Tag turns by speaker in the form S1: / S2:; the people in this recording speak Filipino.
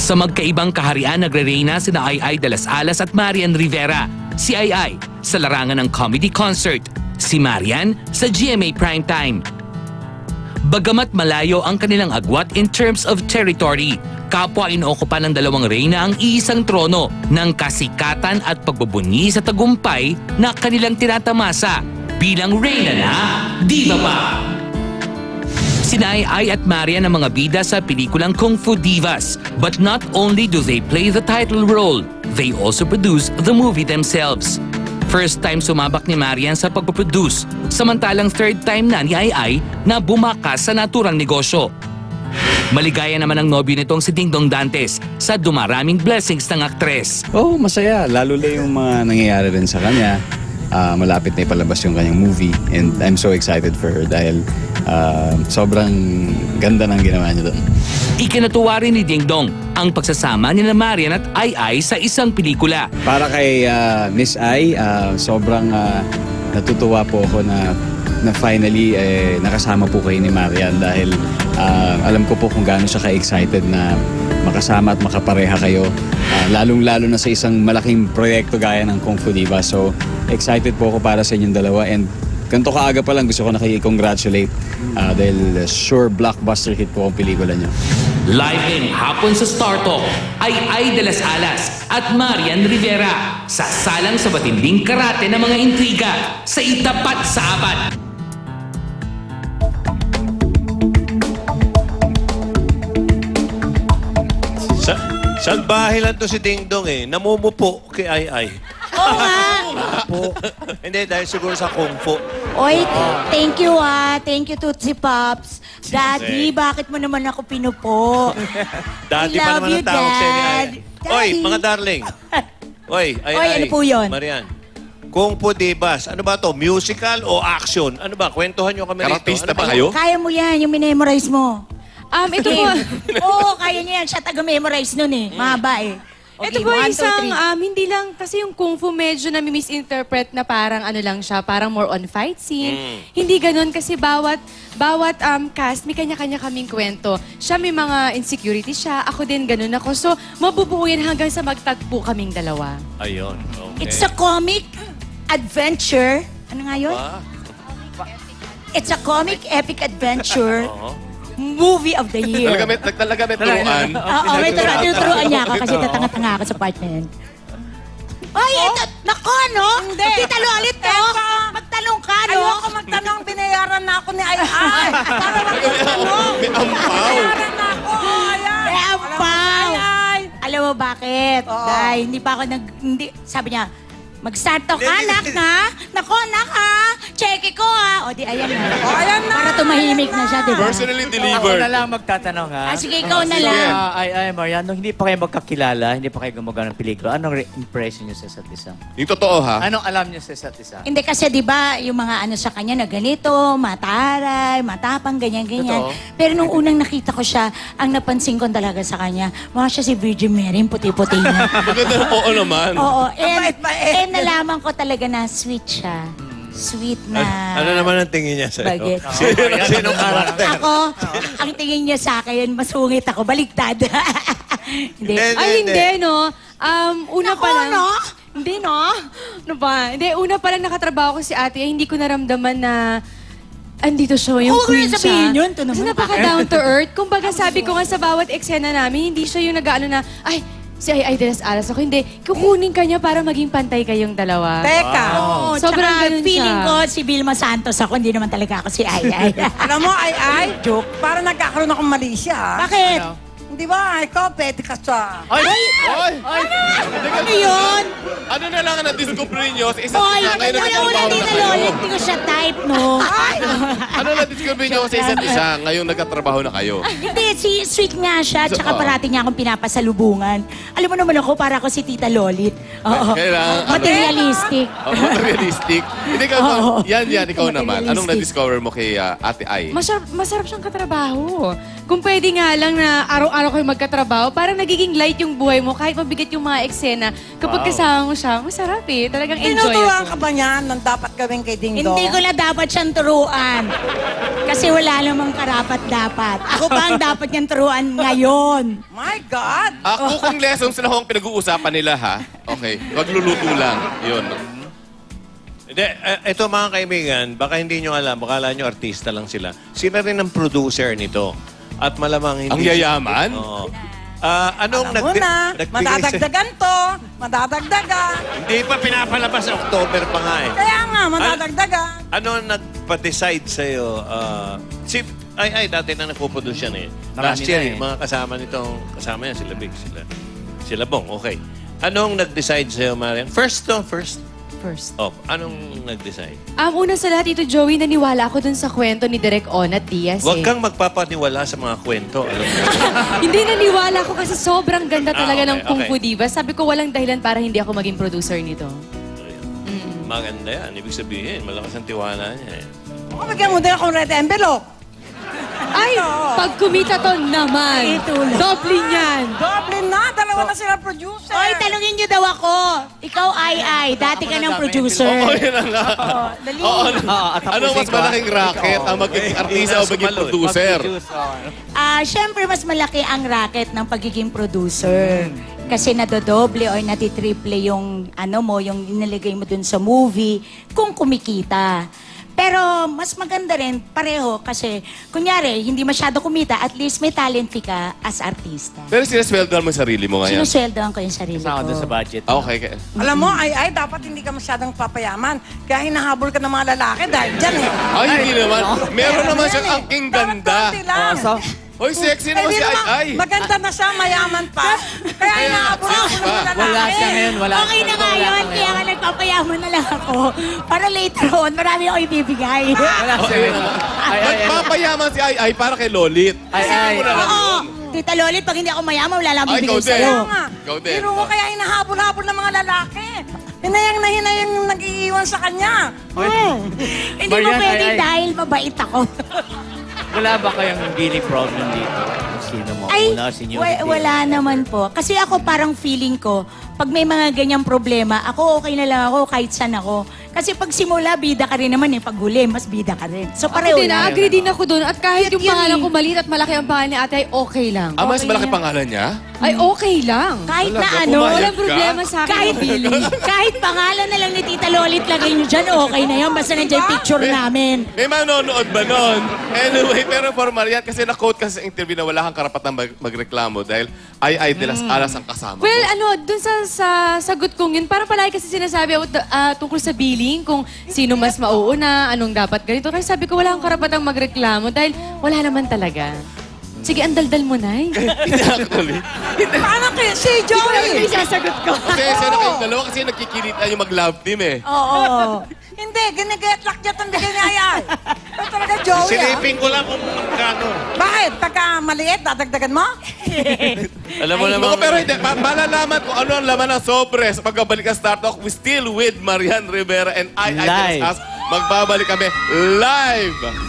S1: Sa magkaibang kaharian nagre-reyna sina Ai de las Alas at Marian Rivera. Si Ai sa larangan ng comedy concert, si Marian sa GMA Primetime. Bagamat malayo ang kanilang agwat in terms of territory, kapwa inookupa ng dalawang reyna ang iisang trono ng kasikatan at pagbubunyi sa tagumpay na kanilang tinatamasa bilang reyna na diva pa. Sina Ai at Marian ang mga bida sa pelikulang Kung Fu Divas. But not only do they play the title role, they also produce the movie themselves. First time sumabak ni Marian sa pagpuproduce, samantalang third time na ni Ai na bumakas sa naturang negosyo. Maligaya naman ang nobyo nitong si Dingdong Dantes sa dumaraming blessings ng aktres.
S2: Oh, masaya. Lalo na yung mga nangyayari rin sa kanya. Malapit na ipalabas yung kanyang movie and I'm so excited for her dahil sobrang ganda ng ginawa niya doon.
S1: Ikinatuwa rin ni Dingdong ang pagsasama ni Marian at Ai sa isang pelikula.
S2: Para kay Miss Ai, sobrang natutuwa po ako na finally nakasama po kayo ni Marian dahil alam ko po kung gaano siya ka-excited na makasama at makapareha kayo. Lalong-lalo na sa isang malaking proyekto gaya ng Kung Fu Diva. So, excited po ako para sa inyong dalawa and ganito kaaga pa lang gusto ko na kayo-congratulate dahil sure blockbuster hit po ang pelikula niyo.
S1: Live in hapon sa Star Talk ay Ai de las Alas at Marian Rivera sa salang sa matinding karate ng mga intriga sa Itapat sa Apat.
S3: Salbahe lang to si Dingdong eh. Namumupo kay Ai.
S4: Oo nga.
S3: Hindi, dahil siguro sa Kung Fu.
S4: Oy, thank you Thank you, Tootsie Pops. Daddy, bakit mo naman ako pinupo?
S3: Daddy
S4: I
S3: pa
S4: love
S3: naman
S4: you,
S3: ang tawag sa'yo ni Ai.
S4: Dad.
S3: Oy,
S4: Daddy.
S3: mga darling. Oy, Ai.
S4: Oy, ano po yun?
S3: Marian. Kung Fu Divas, ano ba to? Musical o action? Ano ba? Kwentuhan nyo kami rito.
S5: Karapista
S3: Ano
S5: ba kayo?
S4: Kaya mo yan, yung minemorize mo.
S6: Ito po,
S4: Oo, kaya niya yan. Siya taga-memorize nun eh. Mahaba eh.
S6: ito po isang, hindi lang, kasi yung Kung Fu medyo na-misinterpret na parang ano lang siya, parang more on fight scene. Hindi ganun kasi bawat cast, may kanya-kanya kaming kwento. Siya may mga insecurity siya, ako din ganun ako. So, mabubuo yan hanggang sa magtagpo kaming dalawa.
S3: Ayun. Okay.
S4: It's a comic adventure. Ano nga yun? It's a comic epic adventure. Movie of the year.
S5: Talaga may turuan.
S4: Oo, may turuan niya ako kasi tatanga-tanga ako sa part na yun. Ay, ito, nako, no? Hindi. Tita Lolit, no? Magtanong ka, no?
S7: Ayoko magtanong, binayaran na ako ni Ai. Para magtanong.
S5: May ampaw.
S7: Binayaran na ako. Ayan.
S4: May ampaw.
S7: Ay.
S4: Alam mo bakit? Dahil hindi pa ako sabi niya, mag-starto ka, anak, na? Nako, anak, ha? Check ko, ha? O, di, ayan na.
S7: Ayan na.
S4: Para tumahimik na siya, di ba?
S5: Personally
S8: Ako
S5: delivered.
S8: na lang magtatanong, ha?
S4: Sige, ikaw na lang.
S8: Ay, Marian, nung hindi pa kayo magkakilala, hindi pa kayo gumagawa ng pelikula, anong impression niyo sa isa't isa?
S5: Yung totoo ha.
S8: Anong alam niyo sa isa't isa?
S4: Hindi kasi, di ba, yung mga ano sa kanya na ganito, mataray, matapang, ganyan-ganyan. Pero nung unang nakita ko siya, ang napansin ko talaga sa kanya, mukha siya si Virgin Mary, yung puti-puti niya.
S5: Maganda oo naman.
S4: Oo, and
S7: Bait-bait.
S4: nalaman ko talaga na sweet siya. Sweet na...
S3: Ano naman ang tingin niya sa'yo?
S4: Bagay.
S3: Sinong karakter?
S4: Ako, ang tingin niya sa akin, masungit ako, baliktad. Hindi.
S6: Ay, hindi, no? Una
S4: Nako,
S6: pa lang...
S4: no?
S6: Hindi, no? Ano ba? Hindi, una pa lang nakatrabaho ko si ate, hindi ko naramdaman na andito siya, yung
S4: Huwag mo
S6: queen
S4: na sabihin
S6: siya.
S4: yun, ito
S6: Kasi
S4: naman.
S6: napaka-down to earth. Kumbaga sabi ko nga sa bawat eksena namin, hindi siya yung nag-ano na, ay, si Ai de las Alas ako. Hindi, kukunin ka niya para maging pantay kayong dalawa.
S7: Teka.
S4: Oo,
S6: Sobrang
S4: tsaka
S6: ganun
S4: feeling
S6: siya.
S4: ko si Vilma Santos ako, hindi naman talaga ako si Ai.
S7: Alam mo, Ai, joke. Para nagkakaroon akong mali siya.
S4: Bakit?
S7: Di ba? Ikaw, pwede ka siya.
S5: Ay! Ay!
S4: Ano yun?
S5: Ano na lang ang na-discover niyo sa isa't
S4: Oy,
S5: isa ngayon
S4: una-una
S5: nagtatrabaho
S4: din
S5: na
S4: na
S5: kayo?
S4: lolit, hindi ko siya type, no?
S5: Ano na-discover niyo sa isa't isa ngayong nagtatrabaho na kayo?
S4: Hindi, sweet nga siya, tsaka
S5: Oo.
S4: parati niya akong pinapasalubungan. Alam mo naman ako, para ako si Tita Lolit. Oo.
S5: Kailangan, ano?
S4: Materialistic.
S5: Realistic. Hindi ka,
S4: Oo.
S5: yan, ikaw naman. Anong
S4: Materialistic.
S5: na-discover mo kay Ate Ai?
S6: Masarap siyang katrabaho. Kung pwede nga lang na araw-araw araw-araw kayo magkatrabaho, parang nagiging light yung buhay mo kahit mabigat yung mga eksena. Kapag kasama mo siya, masarap eh. Talagang enjoy
S7: Tinuturuan
S6: ako.
S7: ka ba niyan ng dapat gawin kay Ding Dong?
S4: Hindi ko na dapat siyang turuan. Kasi wala namang karapat-dapat. Ako pa ang dapat niyang turuan ngayon.
S7: My God!
S5: Cooking lessons na ho ang pinag-uusapan nila, ha? Okay, magluluto lang. Yun.
S3: Hindi, ito mga kaibigan, baka hindi nyo alam, baka alam nyo artista lang sila. Sila rin ang producer nito. At malamang hindi...
S5: Ang yayaman?
S3: Oo. Anong
S7: Alam mo na,
S3: nagbigay
S7: madadagdagan to. Madadagdagan.
S3: Hindi pa pinapalabas sa October pa nga eh.
S7: Kaya nga, madadagdagan.
S3: Ano nagpa-decide sa'yo? Ay, dati na nagpo-produce yan eh.
S8: Marami
S3: Last year,
S8: na eh.
S3: mga kasama yan, sila Big, sila Bong, okay. Anong nag-decide sa'yo, Marian? First.
S6: First.
S3: Oh, anong nag-decide?
S6: Una sa lahat, Tito Joey, naniwala ako dun sa kwento ni Direk Onat Diaz.
S3: Huwag
S6: eh.
S3: kang magpapaniwala sa mga kwento. Alam mo?
S6: Hindi naniwala ko kasi sobrang ganda talaga
S3: okay,
S6: ng Kung Fu
S3: okay.
S6: Divas. Sabi ko walang dahilan para hindi ako maging producer nito.
S3: Maganda yan. Ibig sabihin, malakas ang tiwala niya eh.
S7: Baka bigyan mo din akong red envelope.
S6: Ay, pag kumita to naman. Doble niyan.
S7: Doble na, dalawa na sila producer.
S4: Oy, tanungin niyo daw ako. Ikaw, Ay. Dati ka ng producer.
S5: Oo, yun na nga.
S4: Dali.
S5: Anong mas malaking racket ang magiging artista o maging producer?
S4: Siyempre, mas malaki ang racket ng pagiging producer. Kasi nadodoble or natitriple yung yung inilagay mo dun sa movie kung kumikita. Pero mas maganda rin pareho kasi kunyari hindi masyado kumita, at least may talent ka as artista.
S5: Pero sinasweldoan mo yung sarili mo ngayon?
S4: Sinusweldoan ko yung sarili
S8: Kasama doon sa
S4: ko.
S8: budget.
S5: Okay.
S7: Alam mo, ay, dapat hindi ka masyadong papayaman. Kaya hinahabol ka ng mga lalaki dahil dyan eh.
S5: Ay, hindi naman. Meron naman siyang angking ganda.
S7: Dapat konti lang.
S5: Hoy, sexy naman si
S7: Hindi naman,
S5: Ay.
S7: maganda na siya, mayaman pa. Kaya hinahabol ako ng mga lalaki.
S8: Wala siya ngayon, wala.
S4: Okay na nga yun, kaya nga nagpapayaman na lang ako. Para later on, marami ako ibibigay.
S8: Wala siya ngayon.
S5: Magpapayaman si Ay para kay Lolit.
S8: Ay.
S4: Oo. Tita Lolit, pag hindi ako mayaman, wala lang
S5: Ay,
S4: bibigay
S5: ikaw din.
S4: sa'yo.
S7: Kaya nga,
S5: Ikaw din.
S7: pero mo kaya hinahabol-habol ng mga lalaki. Hinayang na hinayang yung nag-iiwan sa kanya.
S4: Hindi mo
S8: Marian,
S4: pwede
S8: ay.
S4: dahil mabait ako.
S8: Wala ba kayong really problem dito? Sino mo una, seniority?
S4: Wala naman po. Kasi ako parang feeling ko, pag may mga ganyang problema, ako okay na lang ako kahit saan ako. Kasi pag simula, bida ka rin naman eh. Pag huli, mas bida ka rin. So pareho
S6: Ako din,
S4: lang.
S6: agree din ako doon. At kahit yung
S4: Yun
S6: pangalan
S4: eh.
S6: ko maliit at malaki ang pangalan ni ate, ay okay lang.
S5: Mas
S4: Okay
S5: malaki
S4: na.
S5: pangalan niya?
S6: Ay okay lang.
S4: Kahit na
S5: Talaga,
S4: ano,
S5: pumayag
S6: Walang
S5: ka?
S6: problema sa akin
S4: kahit,
S6: ang feeling.
S4: kahit pangalan na lang ni Tita Lolit lagay nyo dyan, okay na yan. Basta nandiyan yung picture namin.
S5: May manonood ba nun? Anyway, pero for Marian, kasi na-quote kasi sa interview na wala kang karapatang magreklamo dahil Ay de las Alas ang kasama mo.
S6: Well, dun sa sagot kong yun, parang palagi kasi sinasabi tungkol sa billing, kung sino mas mauuna, anong dapat ganito. Kaya sabi ko, wala kang karapatang magreklamo dahil wala naman talaga. Sige, andaldal mo, Nay.
S5: Actually.
S7: Paano kaya si
S6: Ikaw
S7: Joey?
S6: yung isasagot ko.
S5: Kasi sana kayong dalawa kasi nagkikilitan yung mag-love team eh.
S7: Oo. Hindi, ginaget-lock dyan ang bigay ni Ayay. Ito talaga Joey ah.
S3: Silipin ko lang kung magkano.
S7: Bakit? Pagka maliit, dadagdagan mo?
S3: Alam mo naman.
S5: Pero hindi, malalaman kung ano ang laman ng sobre sa pagbabalik ng Star Talk. We still with Marian Rivera and Ay de las
S8: Live.
S5: Alas. Magbabalik kami live.